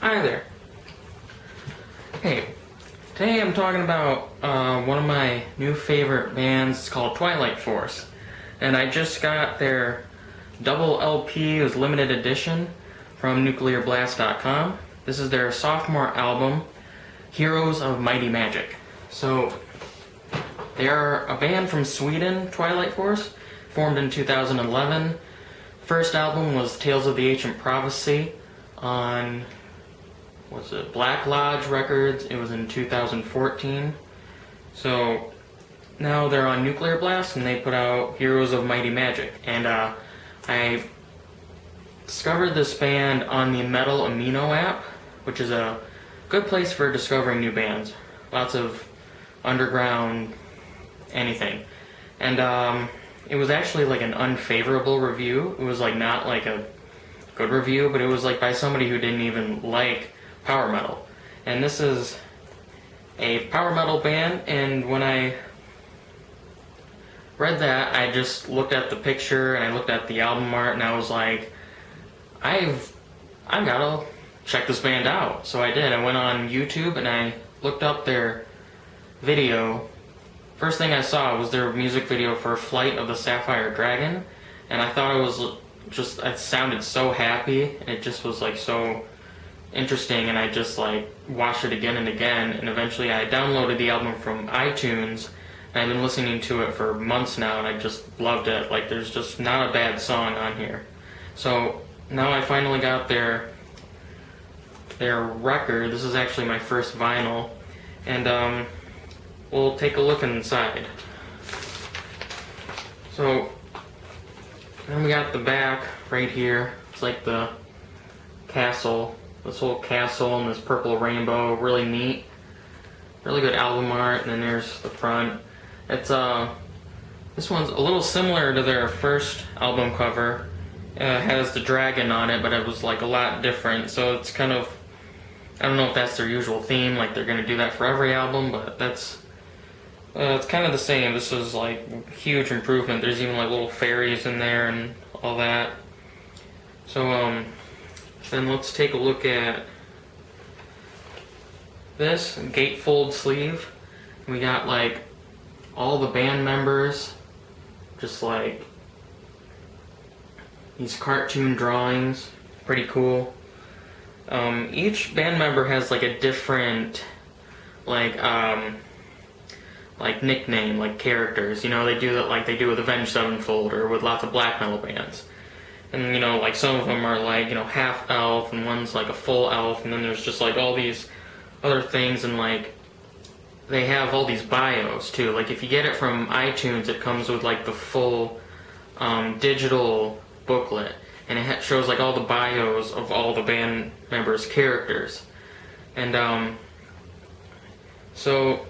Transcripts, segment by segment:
Hi there. Hey, today I'm talking about one of my new favorite bands. It's called Twilight Force. And I just got their double LP, it was limited edition, from nuclearblast.com. This is their sophomore album, Heroes of Mighty Magic. So, they are a band from Sweden, Twighlight Force, formed in 2011. First album was Tales of the Ancient Prophecy on, Black Lodge Records. It was in 2014. So now they're on Nuclear Blast and they put out Heroes of Mighty Magic. And I discovered this band on the Metal Amino app, which is a good place for discovering new bands. Lots of underground anything. And it was actually like an unfavorable review. It was like not like a good review, but it was like by somebody who didn't even like power metal. And this is a power metal band, and when I read that, I just looked at the picture and I looked at the album art and I was like, I've gotta check this band out. So I did. I went on YouTube and I looked up their video. First thing I saw was their music video for Flight of the Saphire Dragon, and I thought it was just, it sounded so happy, and it just was like so interesting, and I just like watched it again and again, and eventually I downloaded the album from iTunes, and I've been listening to it for months now, and I just loved it. Like, there's just not a bad song on here. So now I finally got their record. This is actually my first vinyl, and we'll take a look inside. So then we got the back right here. It's like the castle, this whole castle and this purple rainbow, really neat. Really good album art. And then there's the front. It's this one's a little similar to their first album cover. It has the dragon on it, but it was like a lot different. So it's kind of, I don't know if that's their usual theme, like they're gonna do that for every album, but that's it's kind of the same. This is like huge improvement. There's even like little fairies in there and all that. So then let's take a look at this gatefold sleeve. We got like all the band members, just like these cartoon drawings. Pretty cool. Each band member has like a different like nickname, like characters. You know, they do that like they do with Avenged Sevenfold or with lots of black metal bands. And you know, like some of them are like, you know, half elf, and one's like a full elf, and then there's just like all these other things, and like they have all these bios too. Like if you get it from iTunes, it comes with like the full digital booklet, and it shows like all the bios of all the band members' characters. And so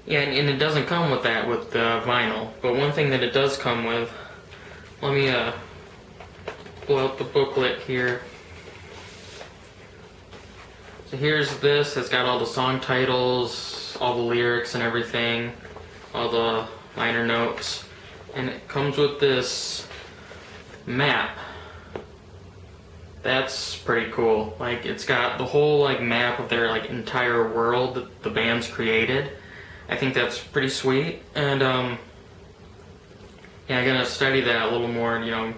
yeah, and it doesn't come with that with the vinyl. But one thing that it does come with, let me pull out the booklet here. So here's this. It's got all the song titles, all the lyrics and everything, all the liner notes, and it comes with this map. That's pretty cool. Like, it's got the whole like map of their like entire world that the band's created. I think that's pretty sweet, and yeah, I'm gonna study that a little more and, you know,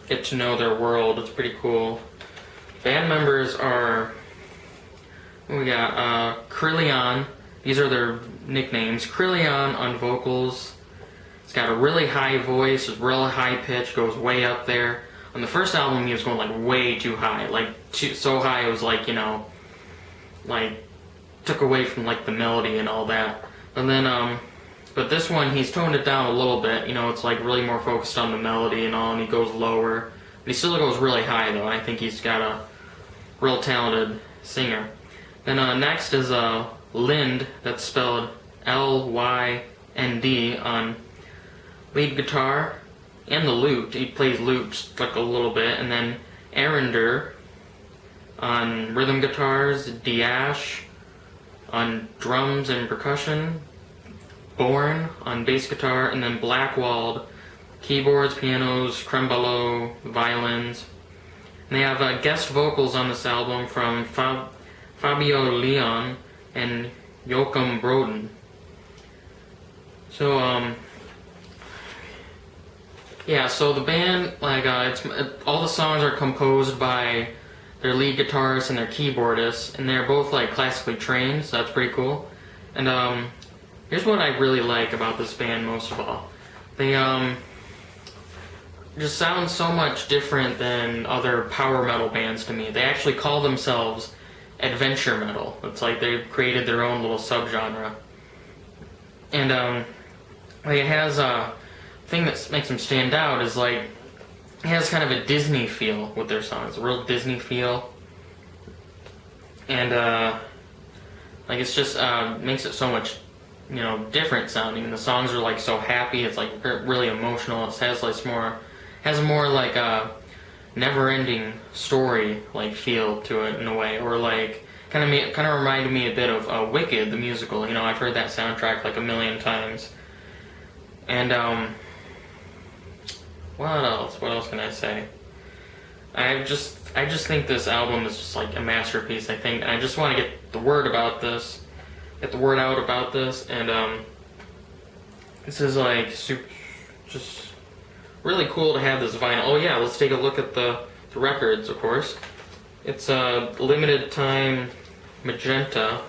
get to know their world. It's pretty cool. Band members are, we got Krillian. These are their nicknames. Krillian on vocals. It's got a really high voice, it's real high pitch, goes way up there. On the first album, he was going like way too high, like so high it was like, you know, like took away from like the melody and all that. And then, but this one, he's toned it down a little bit. You know, it's like really more focused on the melody and all, and he goes lower. But he still goes really high, though, and I think he's got a real talented singer. Then next is Lind, that's spelled L-Y-N-D, on lead guitar and the lute. He plays lute just like a little bit. And then Arender on rhythm guitars, Diash on drums and percussion, Born on bass guitar, and then Blackwald keyboards, pianos, tremolo, violins. And they have guest vocals on this album from Fabio Leon and Joachim Broden. So, yeah, so the band, like, all the songs are composed by their lead guitarist and their keyboardist, and they're both, like, classically trained, so that's pretty cool. And, here's what I really like about this band most of all. They, just sound so much different than other power metal bands to me. They actually call themselves adventure metal. It's like they've created their own little subgenre. And, like, it has a thing that makes them stand out is, like, it has kind of a Disney feel with their songs, a real Disney feel. And, like, it's just, makes it so much, you know, different sounding. The songs are, like, so happy, it's, like, really emotional. It has, like, has a more, like, never-ending story, like, feel to it in a way. Or, like, kind of reminded me a bit of Wicked, the musical. You know, I've heard that soundtrack, like, a million times. And, what else? What else can I say? I just think this album is just like a masterpiece, I think, and I just want to get the word out about this, and this is like just really cool to have this vinyl. Oh yeah, let's take a look at the records, of course. It's a limited time magenta.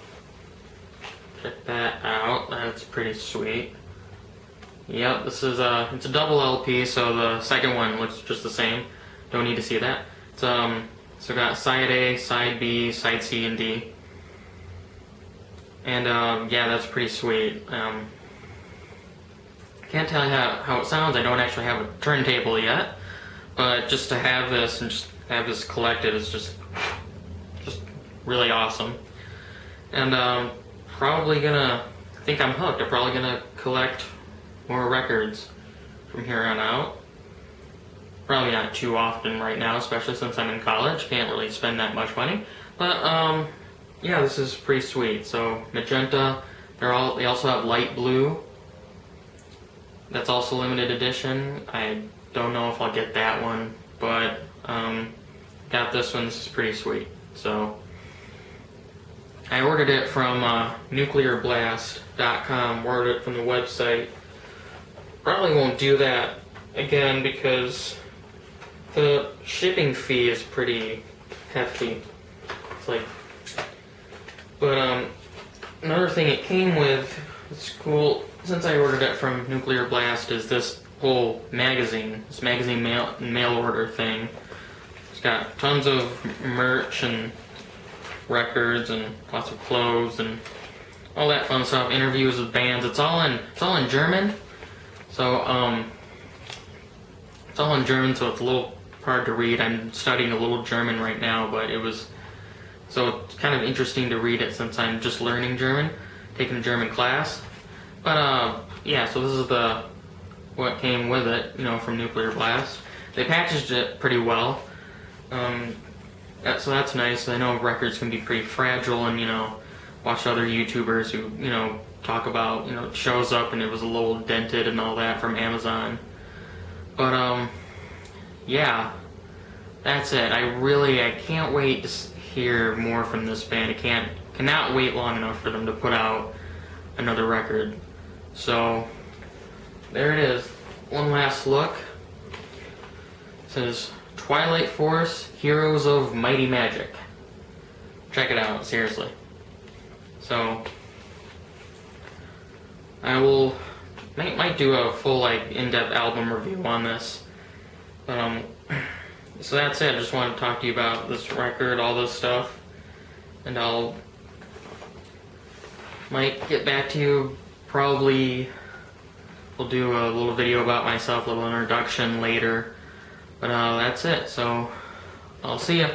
Check that out. That's pretty sweet. Yep, this is it's a double LP, so the second one looks just the same. Don't need to see that. It's so got side A, side B, side C, and D. And yeah, that's pretty sweet. Can't tell you how it sounds. I don't actually have a turntable yet, but just to have this and just have this collected is just really awesome. And probably gonna, I think I'm hooked. I'm probably gonna collect more records from here on out. Probably not too often right now, especially since I'm in college. Can't really spend that much money. But yeah, this is pretty sweet. So magenta. They also have light blue. That's also limited edition. I don't know if I'll get that one, but got this one. This is pretty sweet. So I ordered it from nuclearblast.com. Ordered it from the website. Probably won't do that again because the shipping fee is pretty hefty. It's like, but another thing it came with, it's cool, since I ordered it from Nuclear Blast, is this whole magazine, mail order thing. It's got tons of merch and records and lots of clothes and all that fun stuff, interviews with bands. It's all in German. So, it's all in German, so it's a little hard to read. I'm studying a little German right now, but so it's kind of interesting to read it since I'm just learning German, taking a German class. But, yeah, so this is what came with it, you know, from Nuclear Blast. They packaged it pretty well, so that's nice. I know records can be pretty fragile, and, you know, watch other YouTubers who, you know, talk about, you know, it shows up and it was a little dented and all that from Amazon. But, yeah, that's it. I can't wait to hear more from this band. I cannot wait long enough for them to put out another record. So, there it is. One last look. It says, Twilight Force, Heroes of Mighty Magic. Check it out, seriously. So, I might do a full, like, in-depth album review on this. But, so that's it. I just wanted to talk to you about this record, all this stuff. And might get back to you, probably we'll do a little video about myself, a little introduction later. But, that's it. So, I'll see ya.